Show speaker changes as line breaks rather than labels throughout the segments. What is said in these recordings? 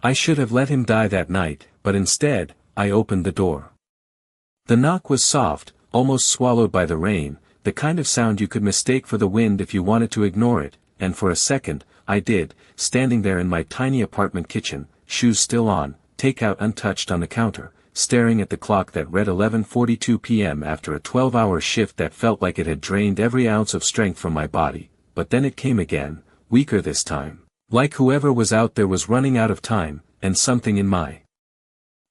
I should have let him die that night, but instead, I opened the door. The knock was soft, almost swallowed by the rain, the kind of sound you could mistake for the wind if you wanted to ignore it, and for a second, I did, standing there in my tiny apartment kitchen, shoes still on, takeout untouched on the counter, staring at the clock that read 11:42 p.m. after a 12-hour shift that felt like it had drained every ounce of strength from my body, but then it came again, weaker this time, like whoever was out there was running out of time, and something in my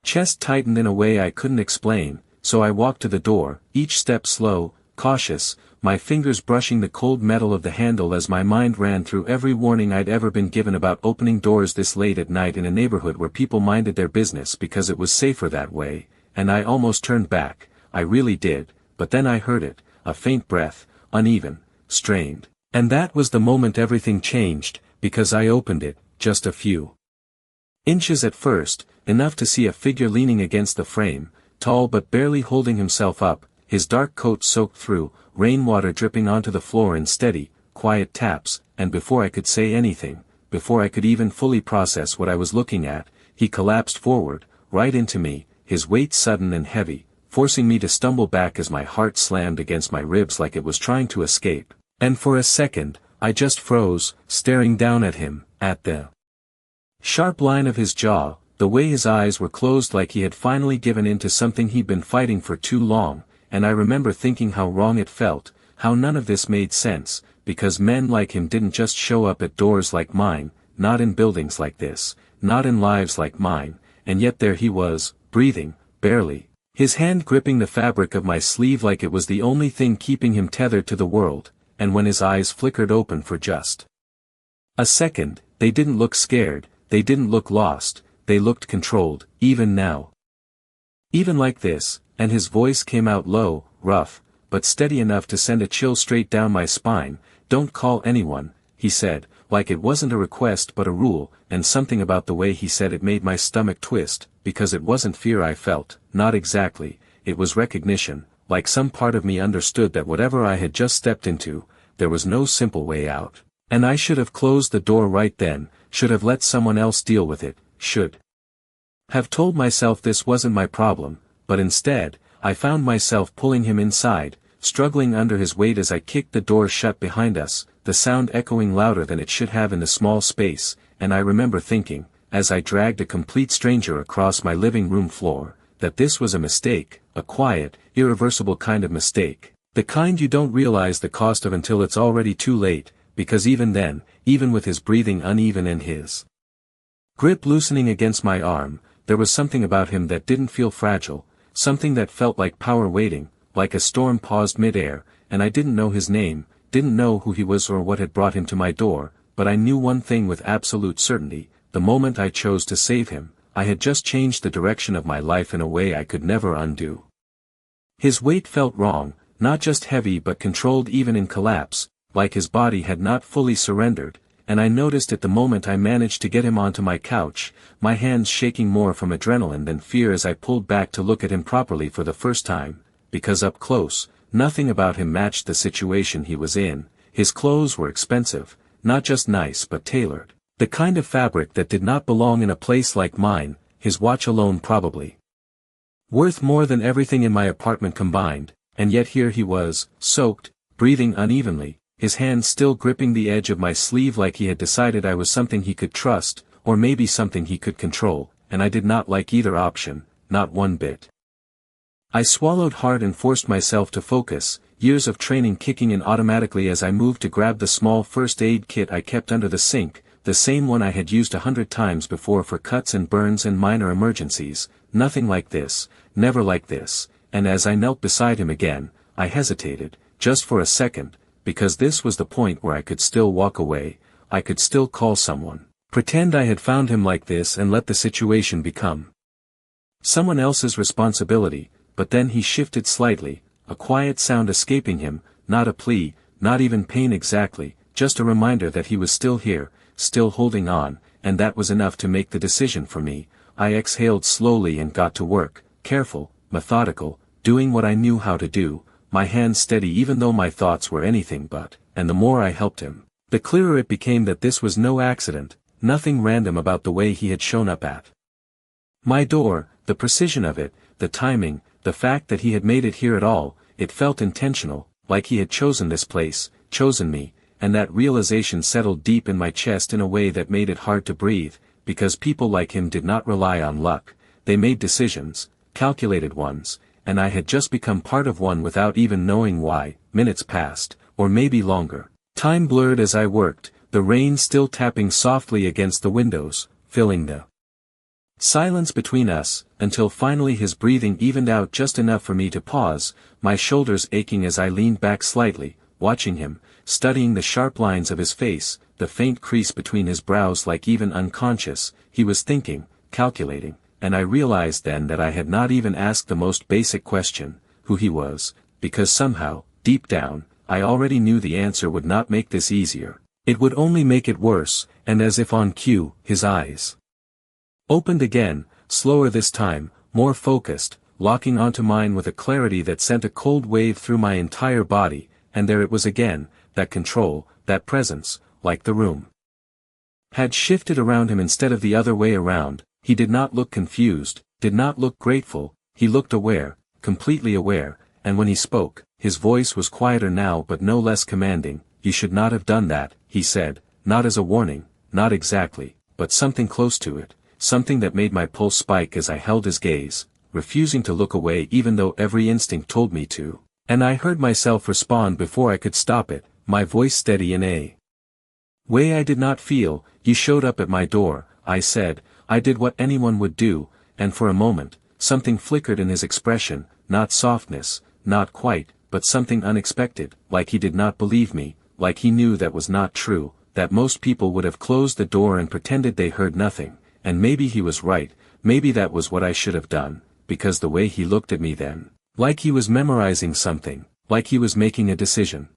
chest tightened in a way I couldn't explain, so I walked to the door, each step slow, cautious, my fingers brushing the cold metal of the handle as my mind ran through every warning I'd ever been given about opening doors this late at night in a neighborhood where people minded their business because it was safer that way, and I almost turned back, I really did, but then I heard it, a faint breath, uneven, strained. And that was the moment everything changed, because I opened it, just a few inches at first, enough to see a figure leaning against the frame, tall but barely holding himself up, his dark coat soaked through, rainwater dripping onto the floor in steady, quiet taps, and before I could say anything, before I could even fully process what I was looking at, he collapsed forward, right into me, his weight sudden and heavy, forcing me to stumble back as my heart slammed against my ribs like it was trying to escape, and for a second, I just froze, staring down at him, at the sharp line of his jaw, the way his eyes were closed like he had finally given in to something he'd been fighting for too long, and I remember thinking how wrong it felt, how none of this made sense, because men like him didn't just show up at doors like mine, not in buildings like this, not in lives like mine, and yet there he was, breathing, barely, his hand gripping the fabric of my sleeve like it was the only thing keeping him tethered to the world, and when his eyes flickered open for just a second, they didn't look scared, they didn't look lost, they looked controlled, even now. Even like this, and his voice came out low, rough, but steady enough to send a chill straight down my spine. "Don't call anyone," he said, like it wasn't a request but a rule, and something about the way he said it made my stomach twist, because it wasn't fear I felt, not exactly, it was recognition, like some part of me understood that whatever I had just stepped into, there was no simple way out, and I should have closed the door right then, should have let someone else deal with it, should have told myself this wasn't my problem. But instead, I found myself pulling him inside, struggling under his weight as I kicked the door shut behind us, the sound echoing louder than it should have in the small space, and I remember thinking, as I dragged a complete stranger across my living room floor, that this was a mistake, a quiet, irreversible kind of mistake, the kind you don't realize the cost of until it's already too late, because even then, even with his breathing uneven and his grip loosening against my arm, there was something about him that didn't feel fragile, something that felt like power waiting, like a storm paused mid-air, and I didn't know his name, didn't know who he was or what had brought him to my door, but I knew one thing with absolute certainty, the moment I chose to save him, I had just changed the direction of my life in a way I could never undo. His weight felt wrong, not just heavy but controlled even in collapse, like his body had not fully surrendered, and I noticed it the moment I managed to get him onto my couch, my hands shaking more from adrenaline than fear as I pulled back to look at him properly for the first time, because up close, nothing about him matched the situation he was in. His clothes were expensive, not just nice but tailored, the kind of fabric that did not belong in a place like mine, his watch alone probably worth more than everything in my apartment combined, and yet here he was, soaked, breathing unevenly, his hand still gripping the edge of my sleeve like he had decided I was something he could trust, or maybe something he could control, and I did not like either option, not one bit. I swallowed hard and forced myself to focus, years of training kicking in automatically as I moved to grab the small first aid kit I kept under the sink, the same one I had used 100 times before for cuts and burns and minor emergencies. Nothing like this, never like this, and as I knelt beside him again, I hesitated, just for a second, because this was the point where I could still walk away, I could still call someone, pretend I had found him like this and let the situation become someone else's responsibility, but then he shifted slightly, a quiet sound escaping him, not a plea, not even pain exactly, just a reminder that he was still here, still holding on, and that was enough to make the decision for me. I exhaled slowly and got to work, careful, methodical, doing what I knew how to do, my hands steady even though my thoughts were anything but, and the more I helped him, the clearer it became that this was no accident, nothing random about the way he had shown up at my door, the precision of it, the timing, the fact that he had made it here at all. It felt intentional, like he had chosen this place, chosen me, and that realization settled deep in my chest in a way that made it hard to breathe, because people like him did not rely on luck, they made decisions, calculated ones, and I had just become part of one without even knowing why. Minutes passed, or maybe longer. Time blurred as I worked, the rain still tapping softly against the windows, filling the silence between us, until finally his breathing evened out just enough for me to pause, my shoulders aching as I leaned back slightly, watching him, studying the sharp lines of his face, the faint crease between his brows. Like even unconscious, he was thinking, calculating, and I realized then that I had not even asked the most basic question, who he was, because somehow, deep down, I already knew the answer would not make this easier. It would only make it worse, and as if on cue, his eyes opened again, slower this time, more focused, locking onto mine with a clarity that sent a cold wave through my entire body, and there it was again, that control, that presence, like the room had shifted around him instead of the other way around. He did not look confused, did not look grateful, he looked aware, completely aware, and when he spoke, his voice was quieter now but no less commanding. You should not have done that, he said, not as a warning, not exactly, but something close to it. Something that made my pulse spike as I held his gaze, refusing to look away even though every instinct told me to, and I heard myself respond before I could stop it, my voice steady in a way I did not feel. You showed up at my door, I said. I did what anyone would do, and for a moment, something flickered in his expression, not softness, not quite, but something unexpected, like he did not believe me, like he knew that was not true, that most people would have closed the door and pretended they heard nothing. And maybe he was right, maybe that was what I should have done, because the way he looked at me then, like he was memorizing something, like he was making a decision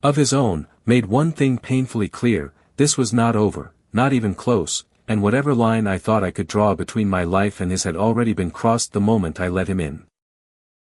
of his own, made one thing painfully clear: this was not over, not even close, and whatever line I thought I could draw between my life and his had already been crossed the moment I let him in.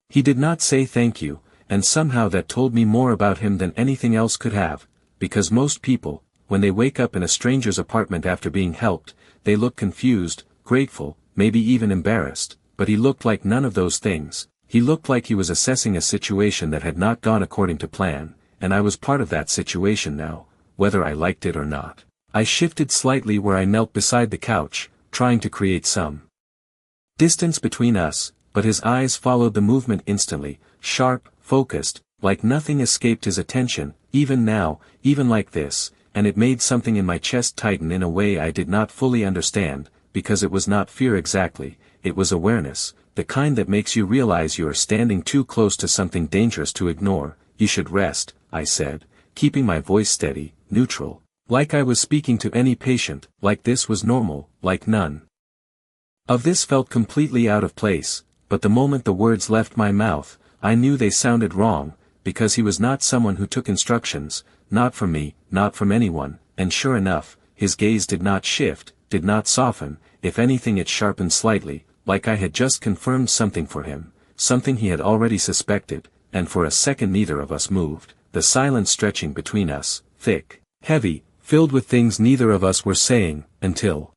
He did not say thank you, and somehow that told me more about him than anything else could have, because most people, when they wake up in a stranger's apartment after being helped, they look confused, grateful, maybe even embarrassed, but he looked like none of those things. He looked like he was assessing a situation that had not gone according to plan, and I was part of that situation now, whether I liked it or not. I shifted slightly where I knelt beside the couch, trying to create some distance between us, but his eyes followed the movement instantly, sharp, focused, like nothing escaped his attention, even now, even like this. And it made something in my chest tighten in a way I did not fully understand, because it was not fear exactly, it was awareness, the kind that makes you realize you are standing too close to something dangerous to ignore. You should rest, I said, keeping my voice steady, neutral, like I was speaking to any patient, like this was normal, like none of this felt completely out of place. But the moment the words left my mouth, I knew they sounded wrong, because he was not someone who took instructions, not from me, not from anyone, and sure enough, his gaze did not shift, did not soften. If anything it sharpened slightly, like I had just confirmed something for him, something he had already suspected, and for a second neither of us moved, the silence stretching between us, thick, heavy, filled with things neither of us were saying, until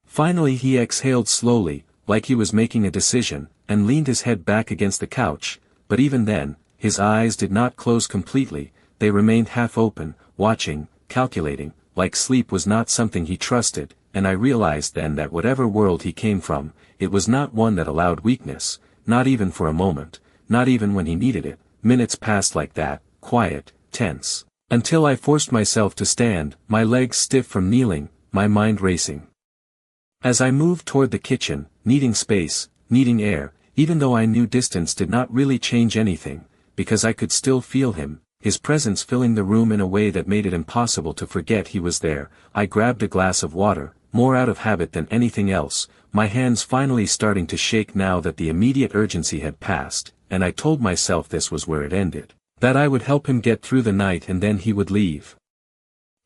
finally he exhaled slowly, like he was making a decision, and leaned his head back against the couch. But even then, his eyes did not close completely. They remained half open, watching, calculating, like sleep was not something he trusted, and I realized then that whatever world he came from, it was not one that allowed weakness, not even for a moment, not even when he needed it. Minutes passed like that, quiet, tense, until I forced myself to stand, my legs stiff from kneeling, my mind racing. As I moved toward the kitchen, needing space, needing air, even though I knew distance did not really change anything, because I could still feel him, his presence filling the room in a way that made it impossible to forget he was there. I grabbed a glass of water, more out of habit than anything else, my hands finally starting to shake now that the immediate urgency had passed, and I told myself this was where it ended, that I would help him get through the night and then he would leave.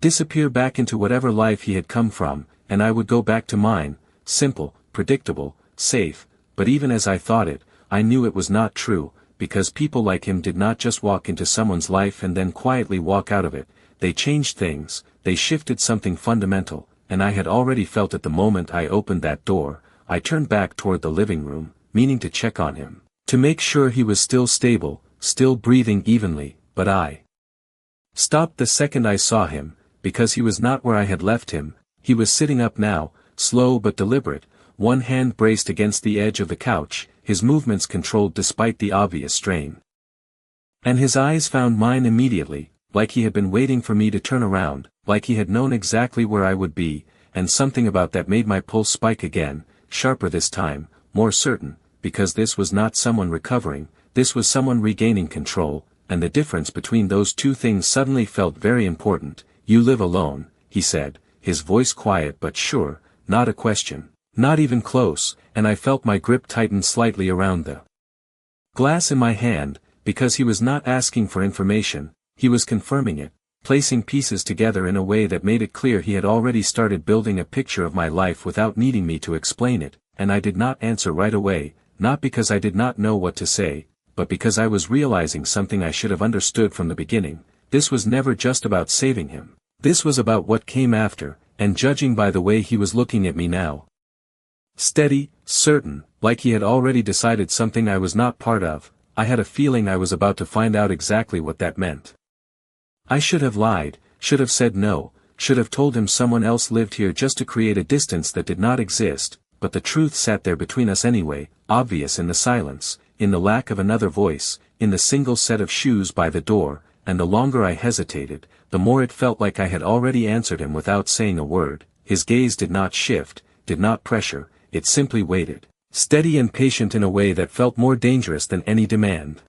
Disappear back into whatever life he had come from, and I would go back to mine, simple, predictable, safe. But even as I thought it, I knew it was not true, because people like him did not just walk into someone's life and then quietly walk out of it. They changed things, they shifted something fundamental, and I had already felt it the moment I opened that door. I turned back toward the living room, meaning to check on him, to make sure he was still stable, still breathing evenly, but I stopped the second I saw him, because he was not where I had left him. He was sitting up now, slow but deliberate, one hand braced against the edge of the couch, his movements controlled despite the obvious strain. And his eyes found mine immediately, like he had been waiting for me to turn around, like he had known exactly where I would be, and something about that made my pulse spike again, sharper this time, more certain, because this was not someone recovering, this was someone regaining control, and the difference between those two things suddenly felt very important. "You live alone," he said, his voice quiet but sure, not a question, not even close, and I felt my grip tighten slightly around the glass in my hand, because he was not asking for information, he was confirming it, placing pieces together in a way that made it clear he had already started building a picture of my life without needing me to explain it, and I did not answer right away, not because I did not know what to say, but because I was realizing something I should have understood from the beginning. This was never just about saving him. This was about what came after, and judging by the way he was looking at me now, steady, certain, like he had already decided something I was not part of, I had a feeling I was about to find out exactly what that meant. I should have lied, should have said no, should have told him someone else lived here just to create a distance that did not exist, but the truth sat there between us anyway, obvious in the silence, in the lack of another voice, in the single set of shoes by the door, and the longer I hesitated, the more it felt like I had already answered him without saying a word. His gaze did not shift, did not pressure, it simply waited, steady and patient in a way that felt more dangerous than any demand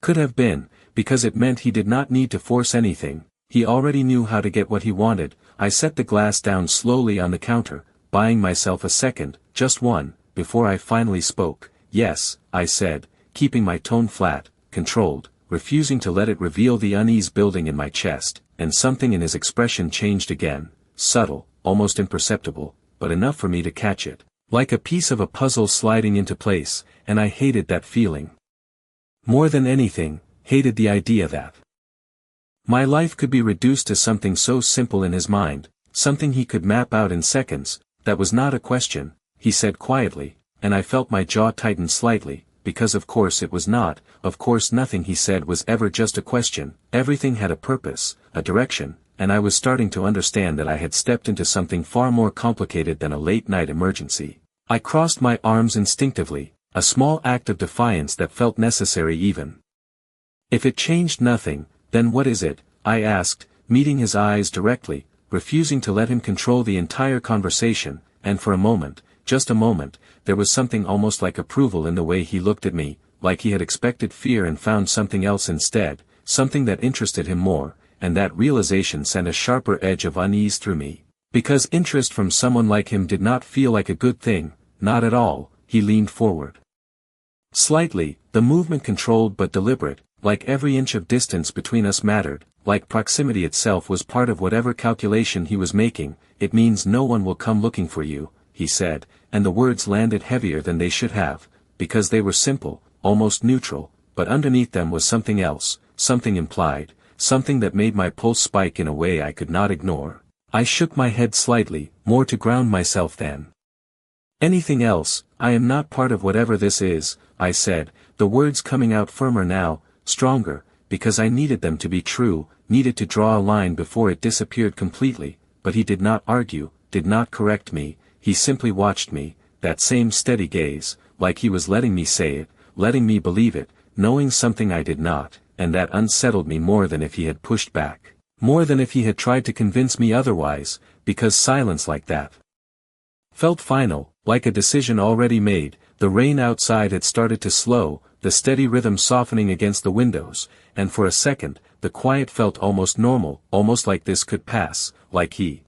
could have been, because it meant he did not need to force anything, he already knew how to get what he wanted. I set the glass down slowly on the counter, buying myself a second, just one, before I finally spoke. "Yes," I said, keeping my tone flat, controlled, refusing to let it reveal the unease building in my chest, and something in his expression changed again, subtle, almost imperceptible, but enough for me to catch it, like a piece of a puzzle sliding into place, and I hated that feeling. More than anything, hated the idea that my life could be reduced to something so simple in his mind, something he could map out in seconds. "That was not a question," he said quietly, and I felt my jaw tighten slightly, because of course it was not, of course nothing he said was ever just a question, everything had a purpose, a direction, and I was starting to understand that I had stepped into something far more complicated than a late-night emergency. I crossed my arms instinctively, a small act of defiance that felt necessary even. "If it changed nothing, then what is it?" I asked, meeting his eyes directly, refusing to let him control the entire conversation, and for a moment, just a moment, there was something almost like approval in the way he looked at me, like he had expected fear and found something else instead, something that interested him more, and that realization sent a sharper edge of unease through me. Because interest from someone like him did not feel like a good thing, not at all. He leaned forward slightly, the movement controlled but deliberate, like every inch of distance between us mattered, like proximity itself was part of whatever calculation he was making. "It means no one will come looking for you," he said, and the words landed heavier than they should have, because they were simple, almost neutral, but underneath them was something else, something implied, something that made my pulse spike in a way I could not ignore. I shook my head slightly, more to ground myself than anything else. "I am not part of whatever this is," I said, the words coming out firmer now, stronger, because I needed them to be true, needed to draw a line before it disappeared completely. But he did not argue, did not correct me, he simply watched me, that same steady gaze, like he was letting me say it, letting me believe it, knowing something I did not, and that unsettled me more than if he had pushed back, more than if he had tried to convince me otherwise, because silence like that felt final, like a decision already made. The rain outside had started to slow, the steady rhythm softening against the windows, and for a second, the quiet felt almost normal, almost like this could pass, like he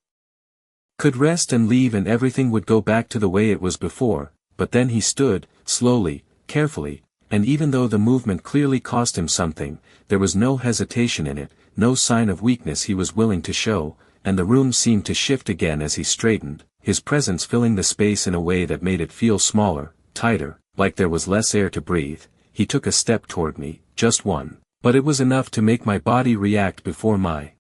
could rest and leave and everything would go back to the way it was before. But then he stood, slowly, carefully, and even though the movement clearly cost him something, there was no hesitation in it, no sign of weakness he was willing to show, and the room seemed to shift again as he straightened, his presence filling the space in a way that made it feel smaller, tighter, like there was less air to breathe. He took a step toward me, just one, but it was enough to make my body react before my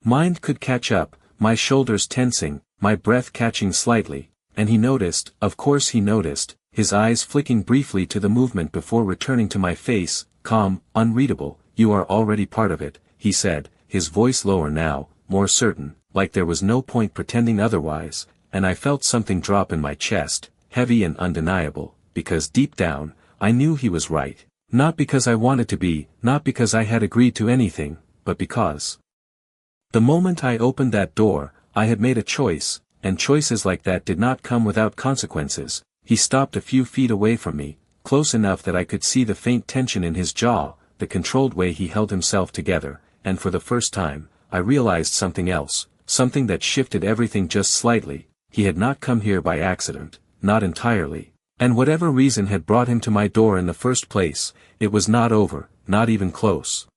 mind could catch up. my shoulders tensing, my breath catching slightly, and he noticed, of course he noticed, his eyes flicking briefly to the movement before returning to my face, calm, unreadable. "You are already part of it," he said, his voice lower now, more certain, like there was no point pretending otherwise, and I felt something drop in my chest, heavy and undeniable, because deep down, I knew he was right. Not because I wanted to be, not because I had agreed to anything, but because the moment I opened that door, I had made a choice, and choices like that did not come without consequences. He stopped a few feet away from me, close enough that I could see the faint tension in his jaw, the controlled way he held himself together, and for the first time, I realized something else, something that shifted everything just slightly. He had not come here by accident, not entirely. And whatever reason had brought him to my door in the first place, it was not over, not even close.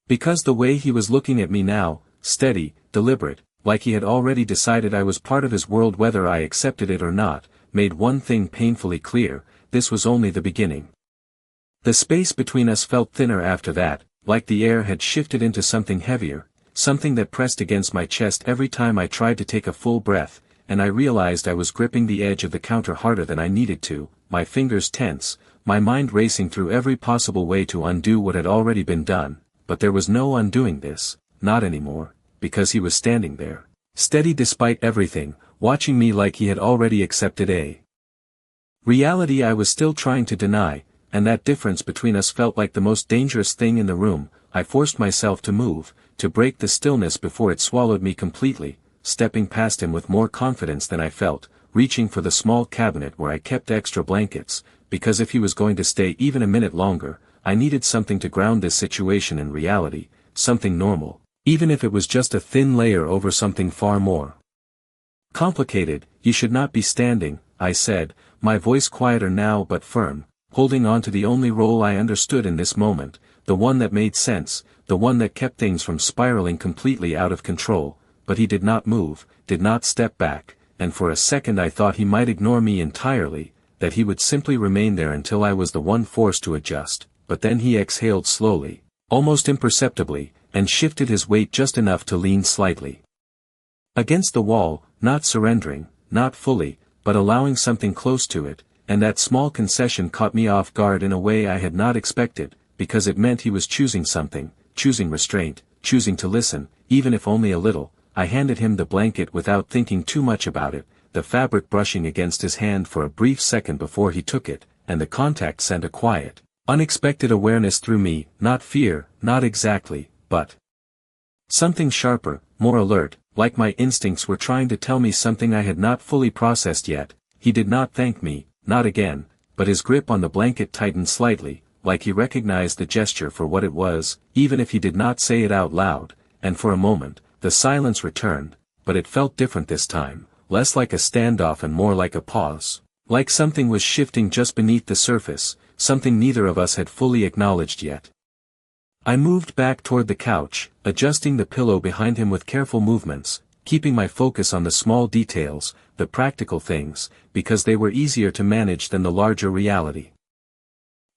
Because the way he was looking at me now, steady, deliberate, like he had already decided I was part of his world whether I accepted it or not, made one thing painfully clear: this was only the beginning. The space between us felt thinner after that, like the air had shifted into something heavier, something that pressed against my chest every time I tried to take a full breath, and I realized I was gripping the edge of the counter harder than I needed to, my fingers tense, my mind racing through every possible way to undo what had already been done, but there was no undoing this, not anymore, because he was standing there, steady despite everything, watching me like he had already accepted a reality I was still trying to deny, and that difference between us felt like the most dangerous thing in the room. I forced myself to move, to break the stillness before it swallowed me completely, stepping past him with more confidence than I felt, reaching for the small cabinet where I kept extra blankets, because if he was going to stay even a minute longer, I needed something to ground this situation in reality, something normal, even if it was just a thin layer over something far more complicated. "You should not be standing," I said, my voice quieter now but firm, holding on to the only role I understood in this moment, the one that made sense, the one that kept things from spiraling completely out of control. But he did not move, did not step back, and for a second I thought he might ignore me entirely, that he would simply remain there until I was the one forced to adjust. But then he exhaled slowly, almost imperceptibly, and shifted his weight just enough to lean slightly against the wall, not surrendering, not fully, but allowing something close to it, and that small concession caught me off guard in a way I had not expected, because it meant he was choosing something, choosing restraint, choosing to listen, even if only a little. I handed him the blanket without thinking too much about it, the fabric brushing against his hand for a brief second before he took it, and the contact sent a quiet, unexpected awareness through me, not fear, not exactly, but something sharper, more alert, like my instincts were trying to tell me something I had not fully processed yet. He did not thank me, not again, but his grip on the blanket tightened slightly, like he recognized the gesture for what it was, even if he did not say it out loud, and for a moment, the silence returned, but it felt different this time, less like a standoff and more like a pause, like something was shifting just beneath the surface, something neither of us had fully acknowledged yet. I moved back toward the couch, adjusting the pillow behind him with careful movements, keeping my focus on the small details, the practical things, because they were easier to manage than the larger reality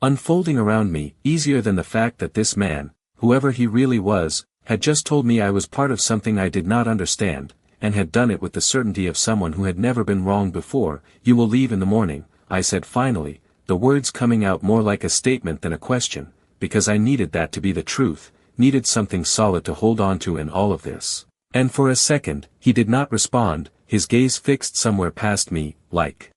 unfolding around me, easier than the fact that this man, whoever he really was, had just told me I was part of something I did not understand, and had done it with the certainty of someone who had never been wrong before. "You will leave in the morning," I said finally, the words coming out more like a statement than a question, because I needed that to be the truth, needed something solid to hold on to in all of this. And for a second, he did not respond, his gaze fixed somewhere past me, like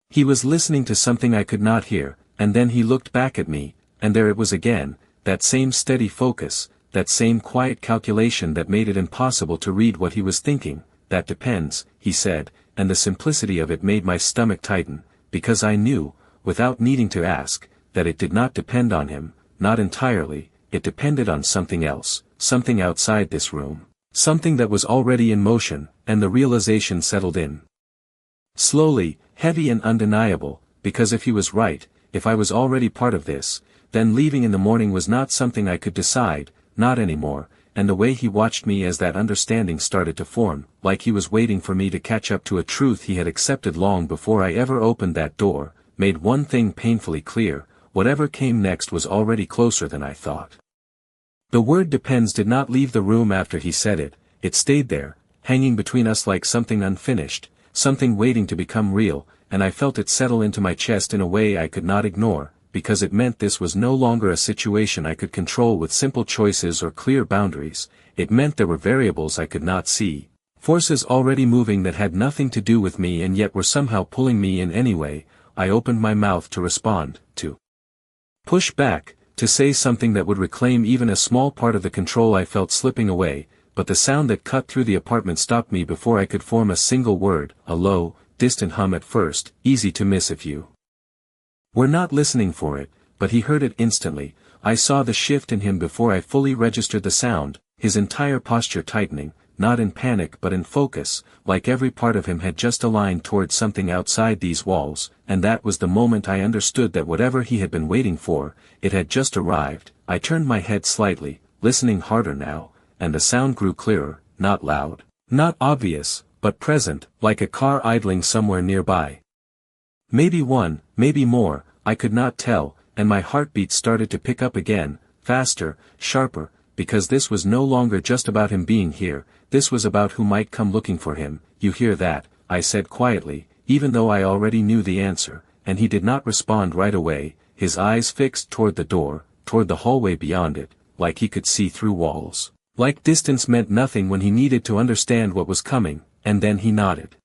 he was listening to something I could not hear, and then he looked back at me, and there it was again, that same steady focus, that same quiet calculation that made it impossible to read what he was thinking. "That depends," he said, and the simplicity of it made my stomach tighten, because I knew, without needing to ask, that it did not depend on him, not entirely. It depended on something else, something outside this room, something that was already in motion, and the realization settled in slowly, heavy and undeniable, because if he was right, if I was already part of this, then leaving in the morning was not something I could decide, not anymore. And the way he watched me as that understanding started to form, like he was waiting for me to catch up to a truth he had accepted long before I ever opened that door, made one thing painfully clear: whatever came next was already closer than I thought. The word "depends" did not leave the room after he said it, it stayed there, hanging between us like something unfinished, something waiting to become real, and I felt it settle into my chest in a way I could not ignore, because it meant this was no longer a situation I could control with simple choices or clear boundaries. It meant there were variables I could not see, forces already moving that had nothing to do with me and yet were somehow pulling me in anyway. I opened my mouth to respond, to push back, to say something that would reclaim even a small part of the control I felt slipping away, but the sound that cut through the apartment stopped me before I could form a single word, a low, distant hum at first, easy to miss if you were not listening for it, but he heard it instantly. I saw the shift in him before I fully registered the sound, his entire posture tightening, not in panic but in focus, like every part of him had just aligned towards something outside these walls, and that was the moment I understood that whatever he had been waiting for, it had just arrived. I turned my head slightly, listening harder now, and the sound grew clearer, not loud, not obvious, but present, like a car idling somewhere nearby. Maybe one, maybe more, I could not tell, and my heartbeat started to pick up again, faster, sharper, because this was no longer just about him being here, this was about who might come looking for him. You hear that, I said quietly, even though I already knew the answer, and he did not respond right away, his eyes fixed toward the door, toward the hallway beyond it, like he could see through walls. Like distance meant nothing when he needed to understand what was coming, and then he nodded.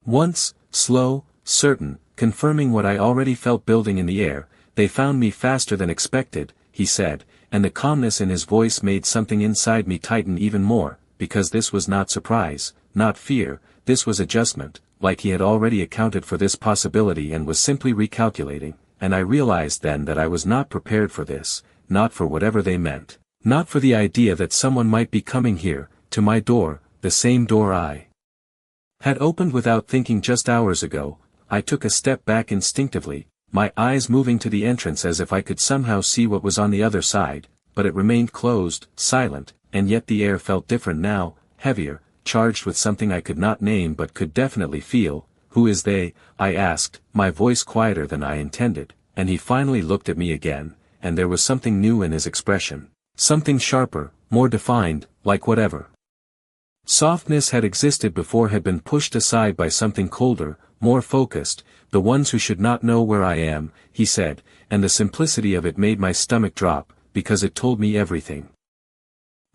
Once, slow, certain, confirming what I already felt building in the air. They found me faster than expected, he said, and the calmness in his voice made something inside me tighten even more, because this was not surprise, not fear, this was adjustment, like he had already accounted for this possibility and was simply recalculating, and I realized then that I was not prepared for this, not for whatever they meant, not for the idea that someone might be coming here, to my door, the same door I had opened without thinking just hours ago. I took a step back instinctively, my eyes moving to the entrance as if I could somehow see what was on the other side, but it remained closed, silent, and yet the air felt different now, heavier, charged with something I could not name but could definitely feel. Who is they? I asked, my voice quieter than I intended, and he finally looked at me again, and there was something new in his expression, something sharper, more defined, like whatever softness had existed before had been pushed aside by something colder, more focused. The ones who should not know where I am, he said, and the simplicity of it made my stomach drop, because it told me everything.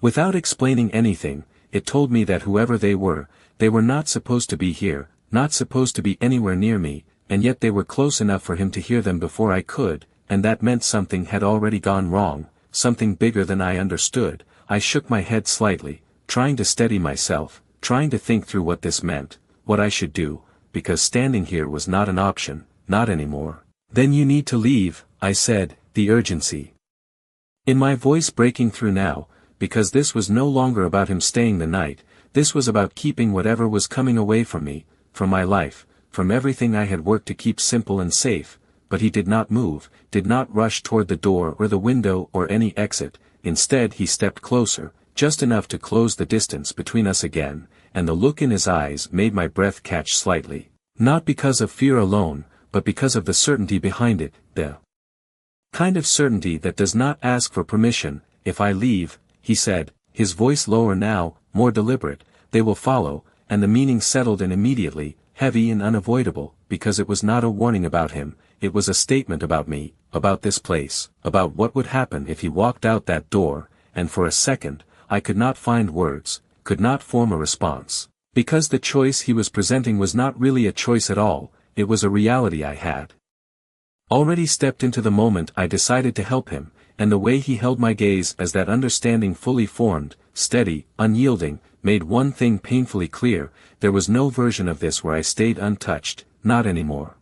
Without explaining anything, it told me that whoever they were not supposed to be here, not supposed to be anywhere near me, and yet they were close enough for him to hear them before I could, and that meant something had already gone wrong, something bigger than I understood. I shook my head slightly, trying to steady myself, trying to think through what this meant, what I should do, because standing here was not an option, not anymore. Then you need to leave, I said, the urgency in my voice breaking through now, because this was no longer about him staying the night, this was about keeping whatever was coming away from me, from my life, from everything I had worked to keep simple and safe. But he did not move, did not rush toward the door or the window or any exit. Instead he stepped closer, just enough to close the distance between us again, and the look in his eyes made my breath catch slightly, not because of fear alone, but because of the certainty behind it, the kind of certainty that does not ask for permission. If I leave, he said, his voice lower now, more deliberate, they will follow, and the meaning settled in immediately, heavy and unavoidable, because it was not a warning about him, it was a statement about me, about this place, about what would happen if he walked out that door. And for a second, I could not find words, could not form a response, because the choice he was presenting was not really a choice at all, it was a reality I had already stepped into. The moment I decided to help him, and the way he held my gaze as that understanding fully formed, steady, unyielding, made one thing painfully clear: there was no version of this where I stayed untouched, not anymore.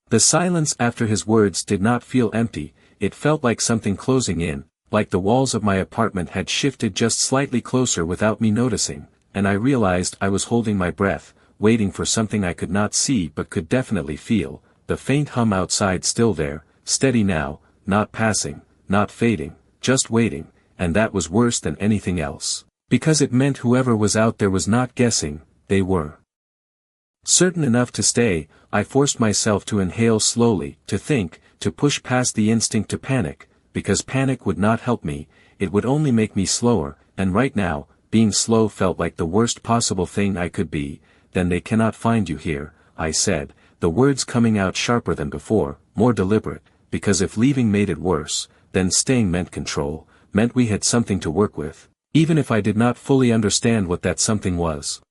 The silence after his words did not feel empty, it felt like something closing in, like the walls of my apartment had shifted just slightly closer without me noticing, and I realized I was holding my breath, waiting for something I could not see but could definitely feel, the faint hum outside still there, steady now, not passing, not fading, just waiting, and that was worse than anything else, because it meant whoever was out there was not guessing, they were certain enough to stay. I forced myself to inhale slowly, to think, to push past the instinct to panic, because panic would not help me, it would only make me slower, and right now, being slow felt like the worst possible thing I could be. Then they cannot find you here, I said, the words coming out sharper than before, more deliberate, because if leaving made it worse, then staying meant control, meant we had something to work with, even if I did not fully understand what that something was.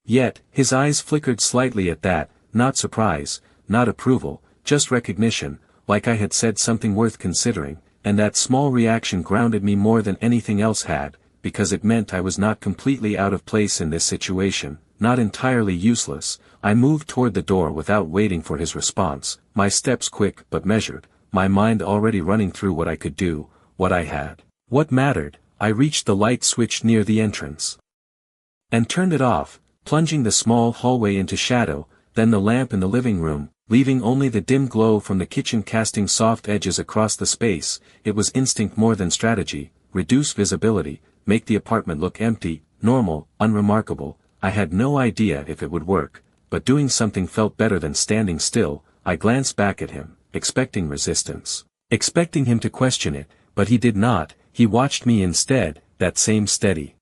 Yet, his eyes flickered slightly at that, not surprise, not approval, just recognition, like I had said something worth considering, and that small reaction grounded me more than anything else had, because it meant I was not completely out of place in this situation, not entirely useless. I moved toward the door without waiting for his response, my steps quick but measured, my mind already running through what I could do, what I had, what mattered. I reached the light switch near the entrance and turned it off, plunging the small hallway into shadow, then the lamp in the living room, leaving only the dim glow from the kitchen casting soft edges across the space. It was instinct more than strategy, reduce visibility, make the apartment look empty, normal, unremarkable. I had no idea if it would work, but doing something felt better than standing still. I glanced back at him, expecting resistance, expecting him to question it, but he did not. He watched me instead, that same steady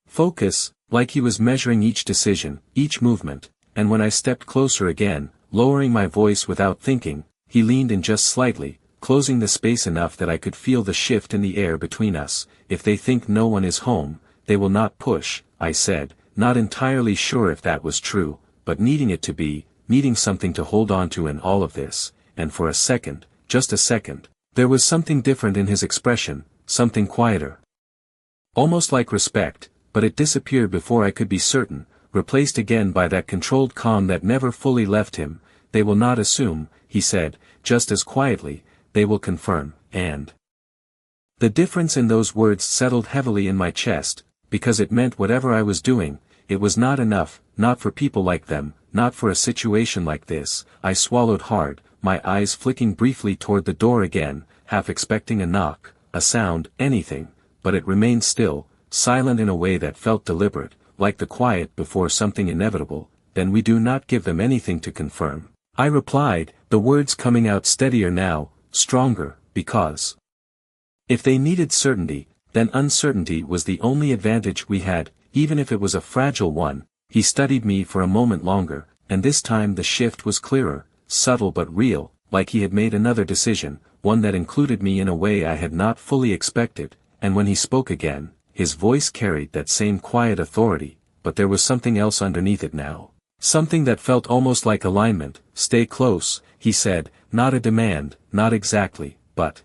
focus, like he was measuring each decision, each movement, and when I stepped closer again, lowering my voice without thinking, he leaned in just slightly, closing the space enough that I could feel the shift in the air between us. If they think no one is home, they will not push, I said, not entirely sure if that was true, but needing it to be, needing something to hold on to in all of this, and for a second, just a second, there was something different in his expression, something quieter. Almost like respect, but it disappeared before I could be certain, replaced again by that controlled calm that never fully left him. They will not assume, he said, just as quietly, they will confirm, and the difference in those words settled heavily in my chest, because it meant whatever I was doing, it was not enough, not for people like them, not for a situation like this. I swallowed hard, my eyes flicking briefly toward the door again, half expecting a knock, a sound, anything, but it remained still, silent in a way that felt deliberate, like the quiet before something inevitable. Then we do not give them anything to confirm, I replied, the words coming out steadier now, stronger, because if they needed certainty, then uncertainty was the only advantage we had, even if it was a fragile one. He studied me for a moment longer, and this time the shift was clearer, subtle but real, like he had made another decision, one that included me in a way I had not fully expected. And when he spoke again, his voice carried that same quiet authority, but there was something else underneath it now. Something that felt almost like alignment. Stay close, he said, not a demand, not exactly, but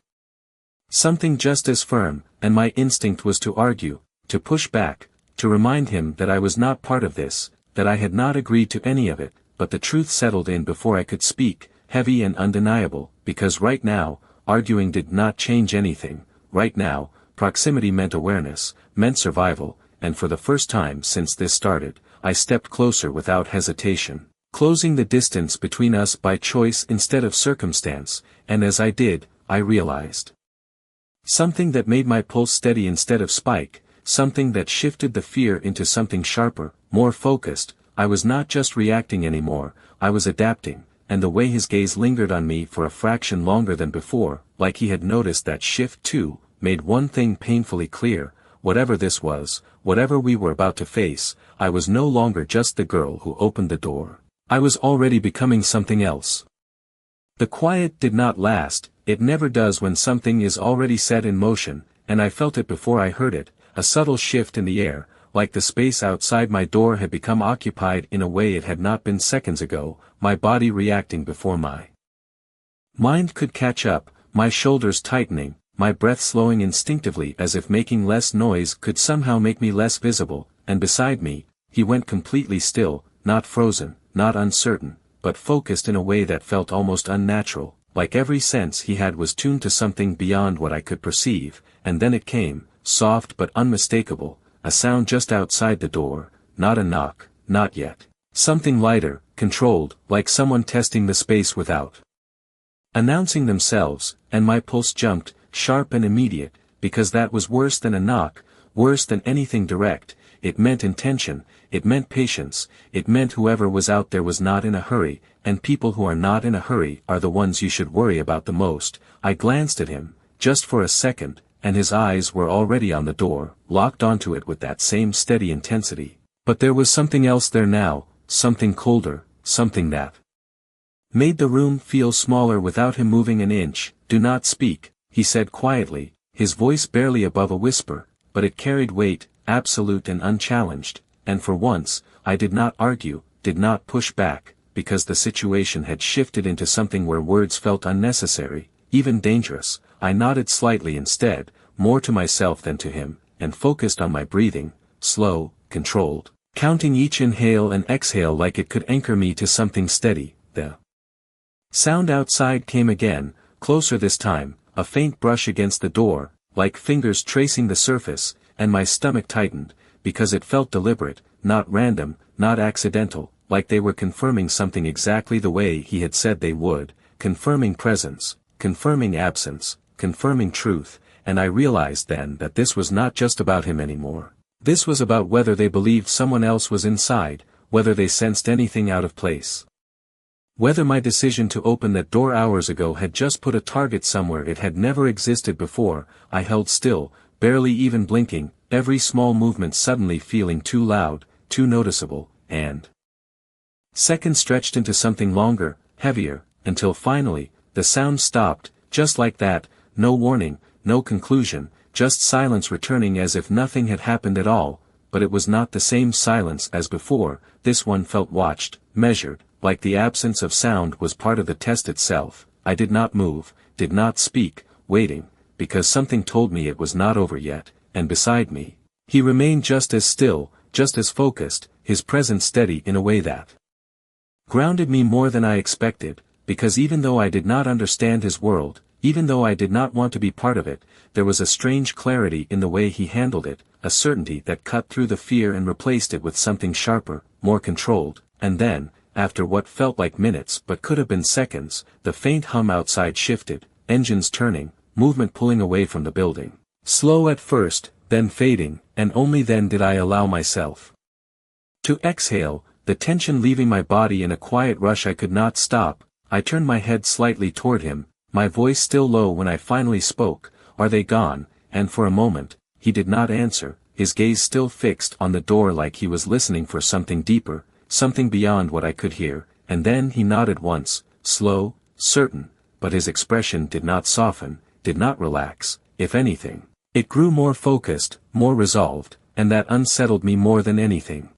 something just as firm, and my instinct was to argue, to push back, to remind him that I was not part of this, that I had not agreed to any of it, but the truth settled in before I could speak, heavy and undeniable, because right now, arguing did not change anything. Right now, proximity meant awareness, meant survival, and for the first time since this started, I stepped closer without hesitation, closing the distance between us by choice instead of circumstance, and as I did, I realized something that made my pulse steady instead of spike, something that shifted the fear into something sharper, more focused. I was not just reacting anymore, I was adapting, and the way his gaze lingered on me for a fraction longer than before, like he had noticed that shift too, made one thing painfully clear. Whatever this was, whatever we were about to face, I was no longer just the girl who opened the door. I was already becoming something else. The quiet did not last. It never does when something is already set in motion, and I felt it before I heard it, a subtle shift in the air, like the space outside my door had become occupied in a way it had not been seconds ago, my body reacting before my mind could catch up, my shoulders tightening, my breath slowing instinctively as if making less noise could somehow make me less visible. And beside me, he went completely still, not frozen, not uncertain, but focused in a way that felt almost unnatural, like every sense he had was tuned to something beyond what I could perceive. And then it came, soft but unmistakable, a sound just outside the door, not a knock, not yet. Something lighter, controlled, like someone testing the space without announcing themselves, and my pulse jumped, sharp and immediate, because that was worse than a knock, worse than anything direct. It meant intention, it meant patience, it meant whoever was out there was not in a hurry, and people who are not in a hurry are the ones you should worry about the most. I glanced at him, just for a second, and his eyes were already on the door, locked onto it with that same steady intensity. But there was something else there now, something colder, something that made the room feel smaller without him moving an inch. "Do not speak," he said quietly, his voice barely above a whisper, but it carried weight, absolute and unchallenged, and for once, I did not argue, did not push back, because the situation had shifted into something where words felt unnecessary, even dangerous. I nodded slightly instead, more to myself than to him, and focused on my breathing, slow, controlled, counting each inhale and exhale like it could anchor me to something steady. The sound outside came again, closer this time, a faint brush against the door, like fingers tracing the surface, and my stomach tightened, because it felt deliberate, not random, not accidental, like they were confirming something exactly the way he had said they would, confirming presence, confirming absence, confirming truth, and I realized then that this was not just about him anymore. This was about whether they believed someone else was inside, whether they sensed anything out of place. Whether my decision to open that door hours ago had just put a target somewhere it had never existed before. I held still, barely even blinking, every small movement suddenly feeling too loud, too noticeable, and seconds stretched into something longer, heavier, until finally, the sound stopped, just like that, no warning, no conclusion, just silence returning as if nothing had happened at all. But it was not the same silence as before. This one felt watched, measured, like the absence of sound was part of the test itself. I did not move, did not speak, waiting, because something told me it was not over yet, and beside me, he remained just as still, just as focused, his presence steady in a way that grounded me more than I expected, because even though I did not understand his world, even though I did not want to be part of it, there was a strange clarity in the way he handled it, a certainty that cut through the fear and replaced it with something sharper, more controlled. And then, after what felt like minutes but could have been seconds, the faint hum outside shifted, engines turning, movement pulling away from the building. Slow at first, then fading, and only then did I allow myself to exhale, the tension leaving my body in a quiet rush I could not stop. I turned my head slightly toward him, my voice still low when I finally spoke. "Are they gone?" And for a moment, he did not answer, his gaze still fixed on the door like he was listening for something deeper, something beyond what I could hear, and then he nodded once, slow, certain, but his expression did not soften, did not relax. If anything, it grew more focused, more resolved, and that unsettled me more than anything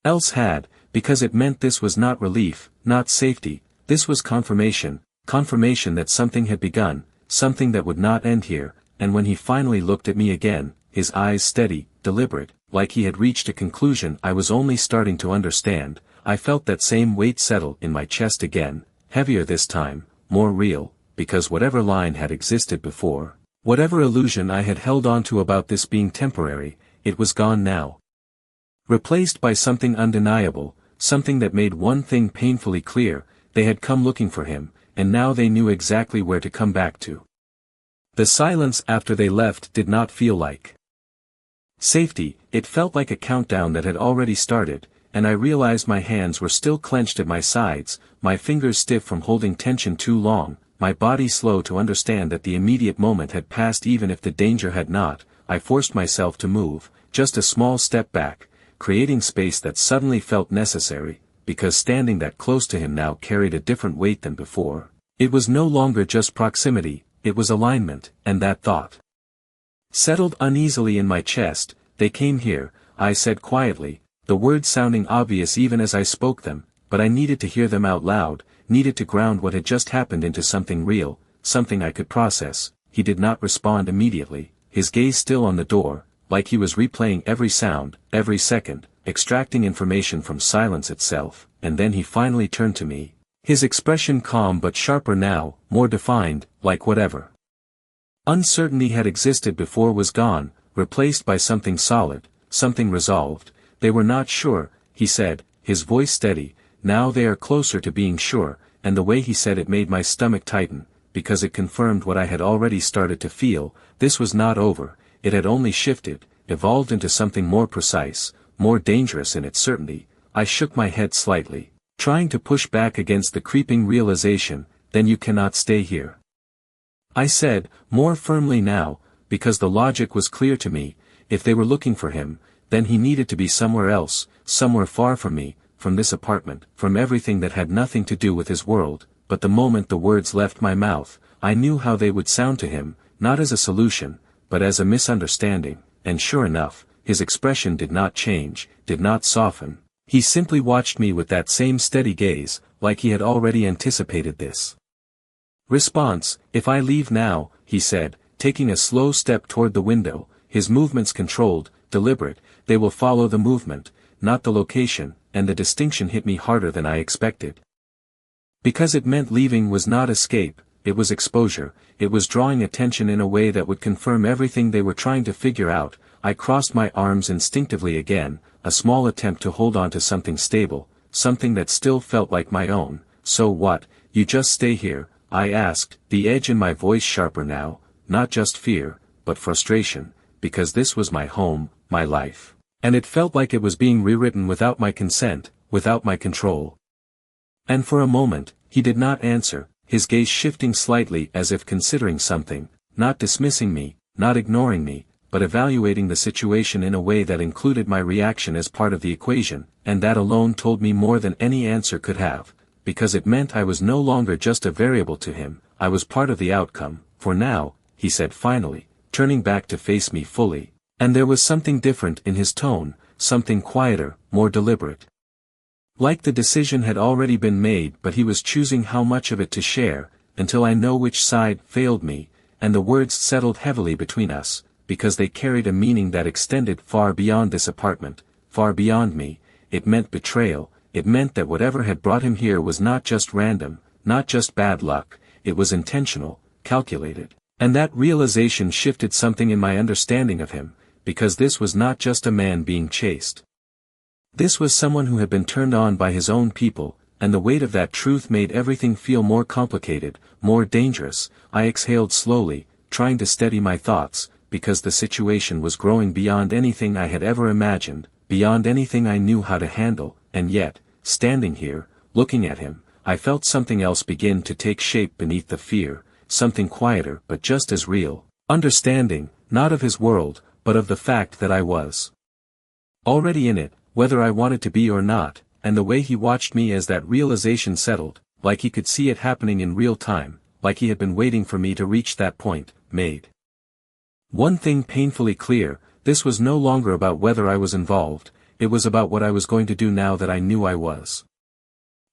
else had, because it meant this was not relief, not safety, this was confirmation, confirmation that something had begun, something that would not end here. And when he finally looked at me again, his eyes steady, deliberate, like he had reached a conclusion I was only starting to understand, I felt that same weight settle in my chest again, heavier this time, more real, because whatever line had existed before, whatever illusion I had held on to about this being temporary, it was gone now. Replaced by something undeniable, something that made one thing painfully clear: they had come looking for him, and now they knew exactly where to come back to. The silence after they left did not feel like safety, it felt like a countdown that had already started, and I realized my hands were still clenched at my sides, my fingers stiff from holding tension too long, my body slow to understand that the immediate moment had passed even if the danger had not. I forced myself to move, just a small step back, creating space that suddenly felt necessary, because standing that close to him now carried a different weight than before. It was no longer just proximity, it was alignment, and that thought settled uneasily in my chest. "They came here," I said quietly, the words sounding obvious even as I spoke them, but I needed to hear them out loud, needed to ground what had just happened into something real, something I could process. He did not respond immediately, his gaze still on the door, like he was replaying every sound, every second, extracting information from silence itself. And then he finally turned to me, his expression calm but sharper now, more defined, like whatever uncertainty had existed before was gone, replaced by something solid, something resolved. "They were not sure," he said, his voice steady. "Now they are closer to being sure," and the way he said it made my stomach tighten, because it confirmed what I had already started to feel. This was not over, it had only shifted, evolved into something more precise, more dangerous in its certainty. I shook my head slightly, trying to push back against the creeping realization. "Then you cannot stay here," I said, more firmly now, because the logic was clear to me. If they were looking for him, then he needed to be somewhere else, somewhere far from me, from this apartment, from everything that had nothing to do with his world. But the moment the words left my mouth, I knew how they would sound to him, not as a solution, but as a misunderstanding, and sure enough, his expression did not change, did not soften. He simply watched me with that same steady gaze, like he had already anticipated this response. "If I leave now," he said, taking a slow step toward the window, his movements controlled, deliberate, "they will follow the movement, not the location," and the distinction hit me harder than I expected. Because it meant leaving was not escape, it was exposure, it was drawing attention in a way that would confirm everything they were trying to figure out. I crossed my arms instinctively again, a small attempt to hold on to something stable, something that still felt like my own. "So what, you just stay here?" I asked, the edge in my voice sharper now, not just fear, but frustration, because this was my home, my life. And it felt like it was being rewritten without my consent, without my control. And for a moment, he did not answer, his gaze shifting slightly as if considering something, not dismissing me, not ignoring me, but evaluating the situation in a way that included my reaction as part of the equation, and that alone told me more than any answer could have, because it meant I was no longer just a variable to him, I was part of the outcome. "For now," he said finally, turning back to face me fully, and there was something different in his tone, something quieter, more deliberate. Like the decision had already been made, but he was choosing how much of it to share, "until I know which side failed me," and the words settled heavily between us, because they carried a meaning that extended far beyond this apartment, far beyond me. It meant betrayal, it meant that whatever had brought him here was not just random, not just bad luck, it was intentional, calculated. And that realization shifted something in my understanding of him, because this was not just a man being chased. This was someone who had been turned on by his own people, and the weight of that truth made everything feel more complicated, more dangerous. I exhaled slowly, trying to steady my thoughts, because the situation was growing beyond anything I had ever imagined, beyond anything I knew how to handle, and yet, standing here, looking at him, I felt something else begin to take shape beneath the fear, something quieter but just as real, understanding, not of his world, but of the fact that I was already in it, whether I wanted to be or not. And the way he watched me as that realization settled, like he could see it happening in real time, like he had been waiting for me to reach that point, made one thing painfully clear: this was no longer about whether I was involved, it was about what I was going to do now that I knew I was.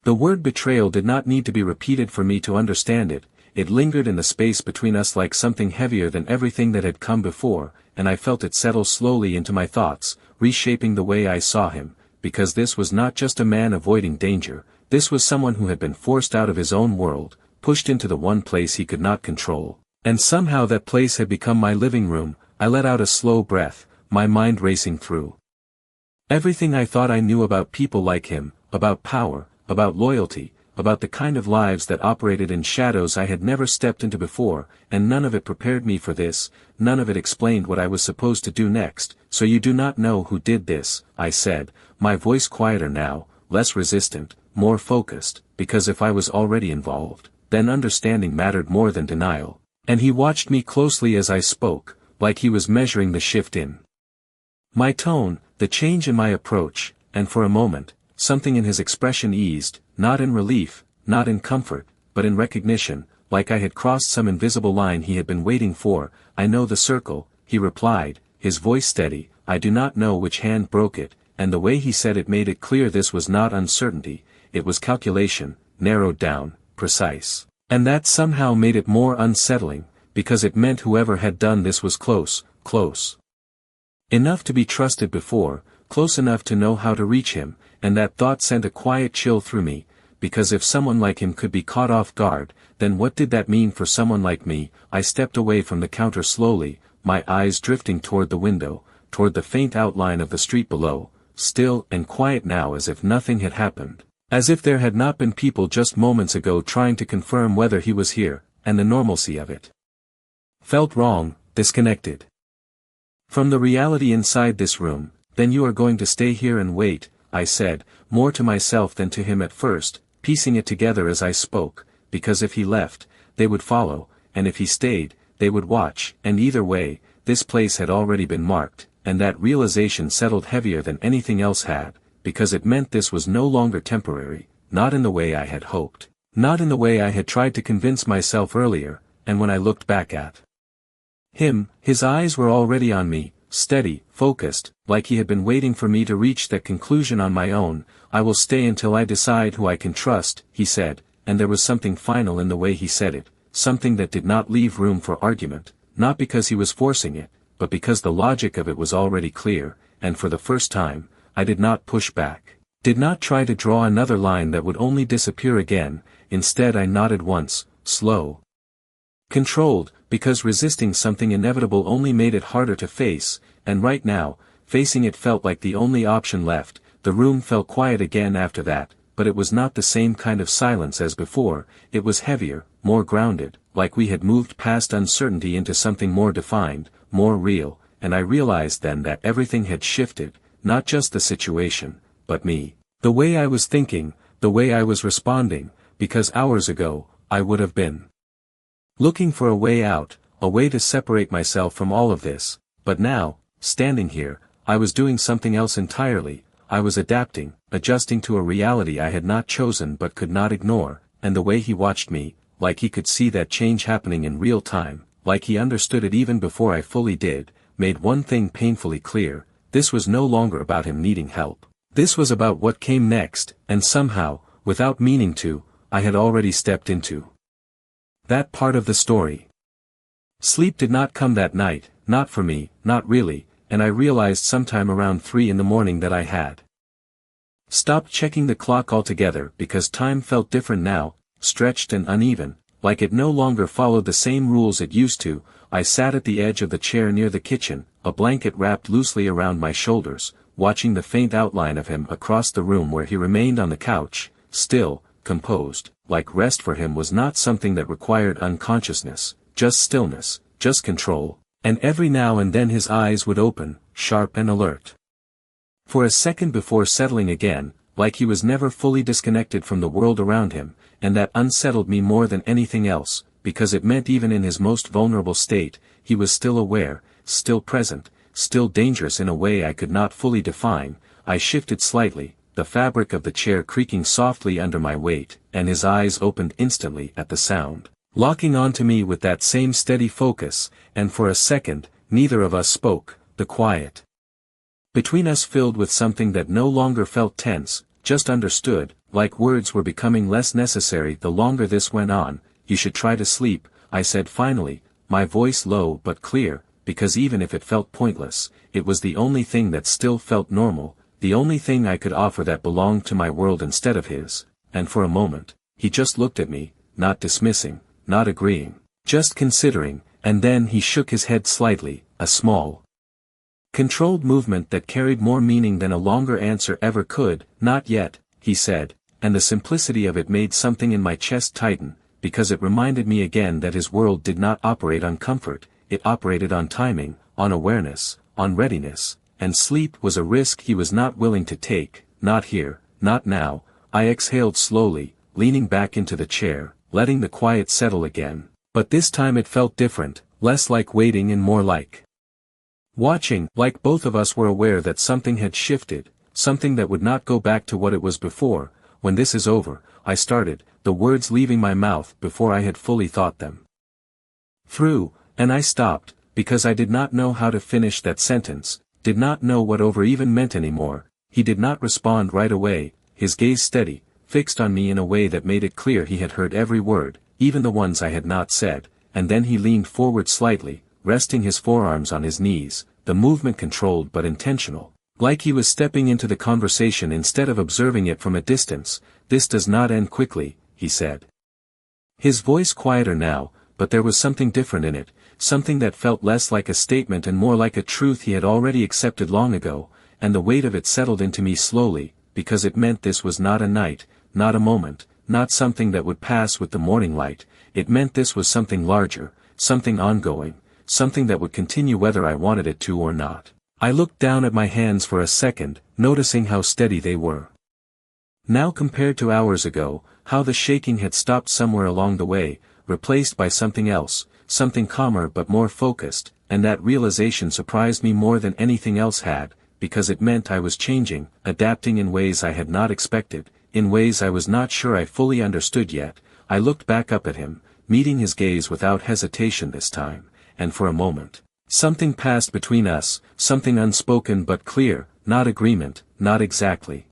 The word betrayal did not need to be repeated for me to understand it. It lingered in the space between us like something heavier than everything that had come before, and I felt it settle slowly into my thoughts, reshaping the way I saw him, because this was not just a man avoiding danger, this was someone who had been forced out of his own world, pushed into the one place he could not control. And somehow that place had become my living room. I let out a slow breath, my mind racing through everything I thought I knew about people like him, about power, about loyalty, about the kind of lives that operated in shadows I had never stepped into before, and none of it prepared me for this, none of it explained what I was supposed to do next. "So you do not know who did this," I said, my voice quieter now, less resistant, more focused, because if I was already involved, then understanding mattered more than denial. And he watched me closely as I spoke, like he was measuring the shift in my tone, the change in my approach, and for a moment, something in his expression eased, not in relief, not in comfort, but in recognition, like I had crossed some invisible line he had been waiting for. "I know the circle," he replied, his voice steady. I do not know which hand broke it, and the way he said it made it clear this was not uncertainty, it was calculation, narrowed down, precise. And that somehow made it more unsettling, because it meant whoever had done this was close, close enough to be trusted before, close enough to know how to reach him. And that thought sent a quiet chill through me, because if someone like him could be caught off guard, then what did that mean for someone like me? I stepped away from the counter slowly, my eyes drifting toward the window, toward the faint outline of the street below, still and quiet now as if nothing had happened. As if there had not been people just moments ago trying to confirm whether he was here, and the normalcy of it felt wrong, disconnected from the reality inside this room. "Then you are going to stay here and wait," I said, more to myself than to him at first, piecing it together as I spoke, because if he left, they would follow, and if he stayed, they would watch, and either way, this place had already been marked, and that realization settled heavier than anything else had, because it meant this was no longer temporary, not in the way I had hoped, not in the way I had tried to convince myself earlier, and when I looked back at him, his eyes were already on me, steady, focused, like he had been waiting for me to reach that conclusion on my own. "I will stay until I decide who I can trust," he said, and there was something final in the way he said it, something that did not leave room for argument, not because he was forcing it, but because the logic of it was already clear, and for the first time, I did not push back, did not try to draw another line that would only disappear again. Instead I nodded once, slow, controlled, because resisting something inevitable only made it harder to face, and right now, facing it felt like the only option left. The room fell quiet again after that, but it was not the same kind of silence as before. It was heavier, more grounded, like we had moved past uncertainty into something more defined, more real, and I realized then that everything had shifted, not just the situation, but me. The way I was thinking, the way I was responding, because hours ago, I would have been looking for a way out, a way to separate myself from all of this, but now, standing here, I was doing something else entirely. I was adapting, adjusting to a reality I had not chosen but could not ignore, and the way he watched me, like he could see that change happening in real time, like he understood it even before I fully did, made one thing painfully clear: this was no longer about him needing help. This was about what came next, and somehow, without meaning to, I had already stepped into that part of the story. Sleep did not come that night, not for me, not really, and I realized sometime around 3 in the morning that I had stopped checking the clock altogether because time felt different now, stretched and uneven, like it no longer followed the same rules it used to. I sat at the edge of the chair near the kitchen, a blanket wrapped loosely around my shoulders, watching the faint outline of him across the room where he remained on the couch, still, composed, like rest for him was not something that required unconsciousness, just stillness, just control, and every now and then his eyes would open, sharp and alert, for a second before settling again, like he was never fully disconnected from the world around him, and that unsettled me more than anything else, because it meant even in his most vulnerable state, he was still aware, still present, still dangerous in a way I could not fully define. I shifted slightly, the fabric of the chair creaking softly under my weight, and his eyes opened instantly at the sound, locking onto me with that same steady focus, and for a second, neither of us spoke. The quiet between us filled with something that no longer felt tense, just understood, like words were becoming less necessary the longer this went on. "You should try to sleep," I said finally, my voice low but clear, because even if it felt pointless, it was the only thing that still felt normal, the only thing I could offer that belonged to my world instead of his. And for a moment, he just looked at me, not dismissing, not agreeing, just considering, and then he shook his head slightly, a small, controlled movement that carried more meaning than a longer answer ever could. "Not yet," he said, and the simplicity of it made something in my chest tighten, because it reminded me again that his world did not operate on comfort, it operated on timing, on awareness, on readiness, and sleep was a risk he was not willing to take. "Not here, not now." I exhaled slowly, leaning back into the chair, letting the quiet settle again, but this time it felt different, less like waiting and more like watching, like both of us were aware that something had shifted, something that would not go back to what it was before. "When this is over," I started, the words leaving my mouth before I had fully thought them through, and I stopped, because I did not know how to finish that sentence, did not know what over even meant anymore. He did not respond right away, his gaze steady, fixed on me in a way that made it clear he had heard every word, even the ones I had not said, and then he leaned forward slightly, resting his forearms on his knees, the movement controlled but intentional, like he was stepping into the conversation instead of observing it from a distance. "This does not end quickly," he said. His voice quieter now, but there was something different in it, something that felt less like a statement and more like a truth he had already accepted long ago, and the weight of it settled into me slowly, because it meant this was not a night, not a moment, not something that would pass with the morning light. It meant this was something larger, something ongoing, something that would continue whether I wanted it to or not. I looked down at my hands for a second, noticing how steady they were now compared to hours ago, how the shaking had stopped somewhere along the way, replaced by something else, something calmer but more focused, and that realization surprised me more than anything else had, because it meant I was changing, adapting in ways I had not expected, in ways I was not sure I fully understood yet. I looked back up at him, meeting his gaze without hesitation this time, and for a moment, something passed between us, something unspoken but clear, not agreement, not exactly,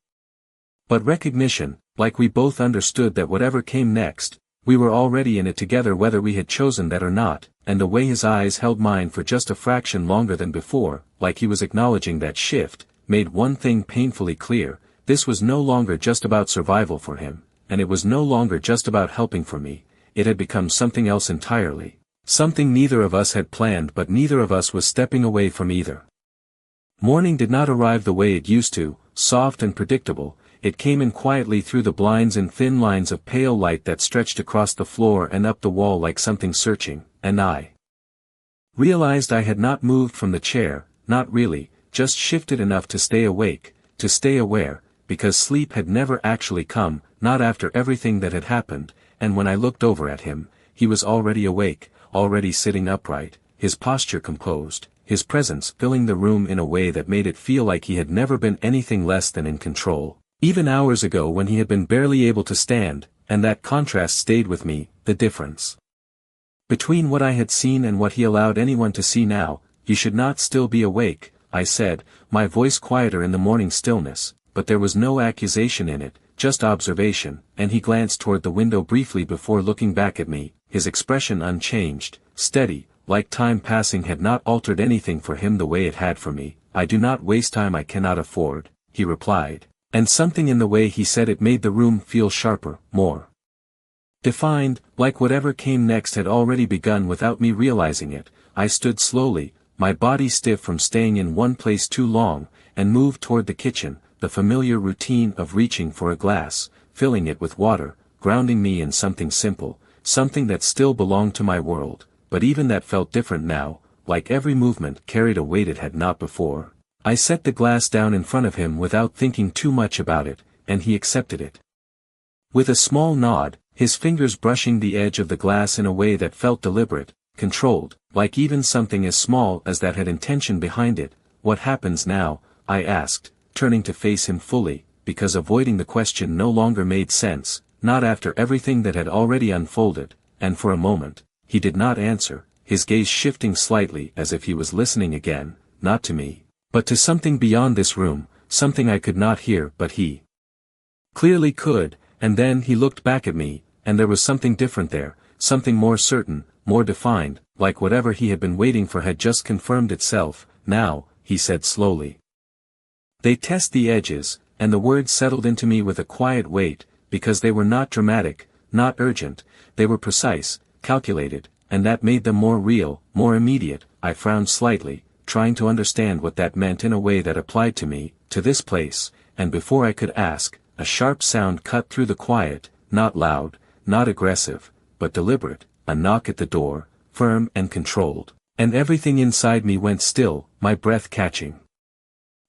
but recognition, like we both understood that whatever came next, we were already in it together whether we had chosen that or not, and the way his eyes held mine for just a fraction longer than before, like he was acknowledging that shift, made one thing painfully clear: this was no longer just about survival for him, and it was no longer just about helping for me, it had become something else entirely, something neither of us had planned but neither of us was stepping away from either. Morning did not arrive the way it used to, soft and predictable. It came in quietly through the blinds in thin lines of pale light that stretched across the floor and up the wall like something searching, and I realized I had not moved from the chair, not really, just shifted enough to stay awake, to stay aware, because sleep had never actually come, not after everything that had happened, and when I looked over at him, he was already awake, already sitting upright, his posture composed, his presence filling the room in a way that made it feel like he had never been anything less than in control. Even hours ago when he had been barely able to stand, and that contrast stayed with me, the difference between what I had seen and what he allowed anyone to see now. "You should not still be awake," I said, my voice quieter in the morning stillness, but there was no accusation in it, just observation, and he glanced toward the window briefly before looking back at me, his expression unchanged, steady, like time passing had not altered anything for him the way it had for me. "I do not waste time I cannot afford," he replied. And something in the way he said it made the room feel sharper, more defined, like whatever came next had already begun without me realizing it. I stood slowly, my body stiff from staying in one place too long, and moved toward the kitchen, the familiar routine of reaching for a glass, filling it with water, grounding me in something simple, something that still belonged to my world, but even that felt different now, like every movement carried a weight it had not before. I set the glass down in front of him without thinking too much about it, and he accepted it with a small nod, his fingers brushing the edge of the glass in a way that felt deliberate, controlled, like even something as small as that had intention behind it. "What happens now?" I asked, turning to face him fully, because avoiding the question no longer made sense, not after everything that had already unfolded, and for a moment, he did not answer, his gaze shifting slightly as if he was listening again, not to me, but to something beyond this room, something I could not hear but he clearly could, and then he looked back at me, and there was something different there, something more certain, more defined, like whatever he had been waiting for had just confirmed itself. "Now," he said slowly, "they test the edges," and the words settled into me with a quiet weight, because they were not dramatic, not urgent, they were precise, calculated, and that made them more real, more immediate. I frowned slightly, trying to understand what that meant in a way that applied to me, to this place, and before I could ask, a sharp sound cut through the quiet, not loud, not aggressive, but deliberate, a knock at the door, firm and controlled, and everything inside me went still, my breath catching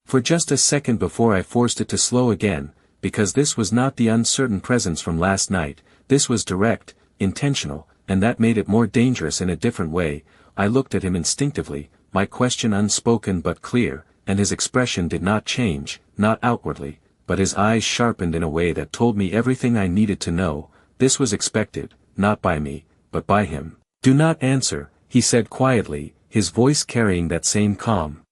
for just a second before I forced it to slow again, because this was not the uncertain presence from last night, this was direct, intentional, and that made it more dangerous in a different way. I looked at him instinctively, my question unspoken but clear, and his expression did not change, not outwardly, but his eyes sharpened in a way that told me everything I needed to know. This was expected, not by me, but by him. "Do not answer," he said quietly, his voice carrying that same calm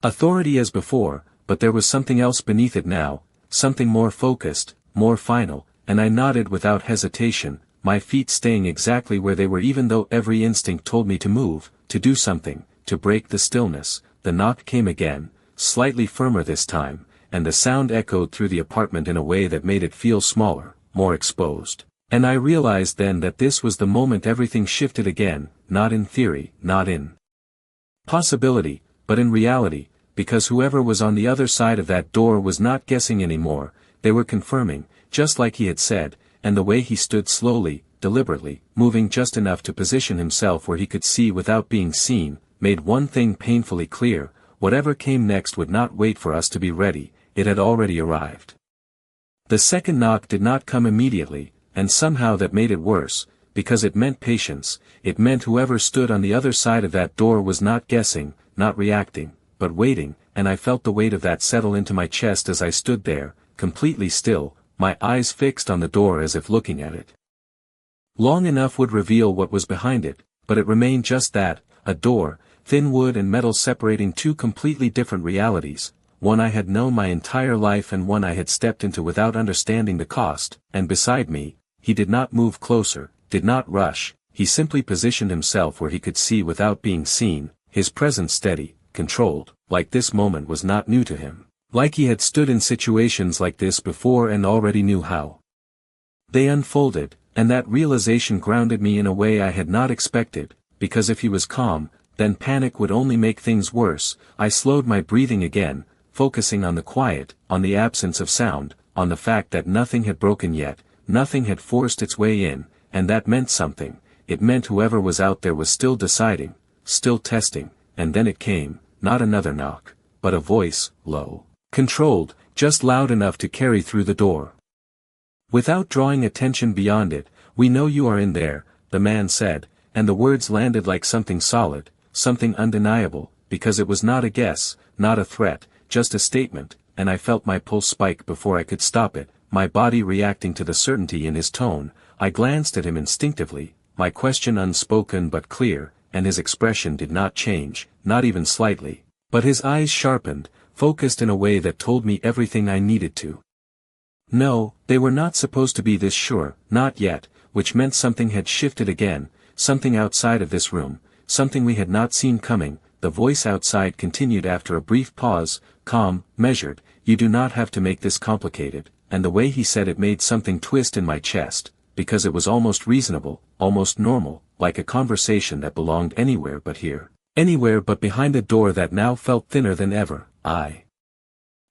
authority as before, but there was something else beneath it now, something more focused, more final, and I nodded without hesitation, my feet staying exactly where they were even though every instinct told me to move, to do something, to break the stillness. The knock came again, slightly firmer this time, and the sound echoed through the apartment in a way that made it feel smaller, more exposed. And I realized then that this was the moment everything shifted again, not in theory, not in possibility, but in reality, because whoever was on the other side of that door was not guessing anymore, they were confirming, just like he had said, and the way he stood slowly, deliberately, moving just enough to position himself where he could see without being seen, made one thing painfully clear: whatever came next would not wait for us to be ready, it had already arrived. The second knock did not come immediately, and somehow that made it worse, because it meant patience, it meant whoever stood on the other side of that door was not guessing, not reacting, but waiting, and I felt the weight of that settle into my chest as I stood there, completely still, my eyes fixed on the door as if looking at it. Long enough would reveal what was behind it, but it remained just that, a door, thin wood and metal separating two completely different realities, one I had known my entire life and one I had stepped into without understanding the cost, and beside me, he did not move closer, did not rush, he simply positioned himself where he could see without being seen, his presence steady, controlled, like this moment was not new to him, like he had stood in situations like this before and already knew how they unfolded, and that realization grounded me in a way I had not expected, because if he was calm, then panic would only make things worse. I slowed my breathing again, focusing on the quiet, on the absence of sound, on the fact that nothing had broken yet, nothing had forced its way in, and that meant something. It meant whoever was out there was still deciding, still testing, and then it came, not another knock, but a voice, low, controlled, just loud enough to carry through the door. Without drawing attention beyond it, "We know you are in there," the man said, and the words landed like something solid, something undeniable, because it was not a guess, not a threat, just a statement, and I felt my pulse spike before I could stop it, my body reacting to the certainty in his tone. I glanced at him instinctively, my question unspoken but clear, and his expression did not change, not even slightly, but his eyes sharpened, focused in a way that told me everything I needed to. No, they were not supposed to be this sure, not yet, which meant something had shifted again, something outside of this room, something we had not seen coming. The voice outside continued after a brief pause, calm, measured, "You do not have to make this complicated," and the way he said it made something twist in my chest, because it was almost reasonable, almost normal, like a conversation that belonged anywhere but here, anywhere but behind a door that now felt thinner than ever. I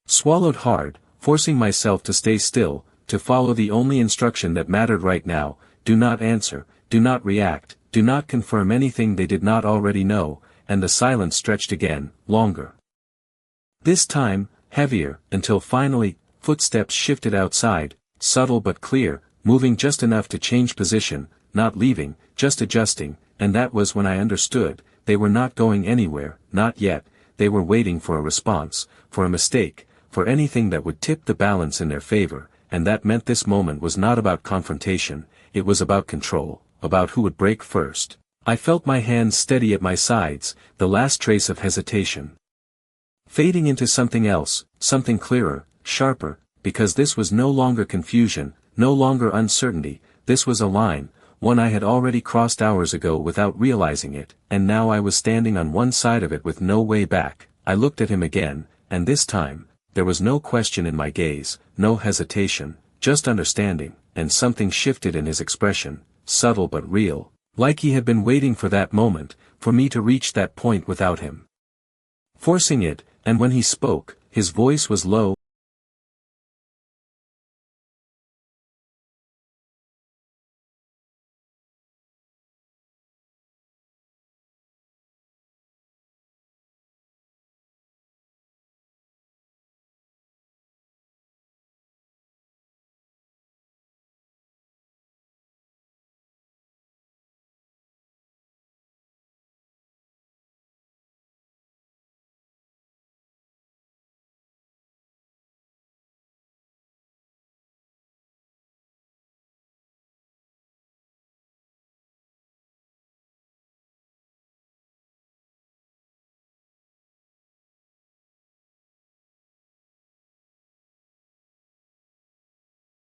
swallowed hard, forcing myself to stay still, to follow the only instruction that mattered right now: do not answer, do not react, do not confirm anything they did not already know, and the silence stretched again, longer. This time, heavier, until finally, footsteps shifted outside, subtle but clear, moving just enough to change position, not leaving, just adjusting, and that was when I understood. They were not going anywhere, not yet, they were waiting for a response, for a mistake, for anything that would tip the balance in their favor, and that meant this moment was not about confrontation, it was about control, about who would break first. I felt my hands steady at my sides, the last trace of hesitation fading into something else, something clearer, sharper, because this was no longer confusion, no longer uncertainty, this was a line, one I had already crossed hours ago without realizing it, and now I was standing on one side of it with no way back. I looked at him again, and this time, there was no question in my gaze, no hesitation, just understanding, and something shifted in his expression, subtle but real, like he had been waiting for that moment, for me to reach that point without him forcing it. And when he spoke, his voice was low,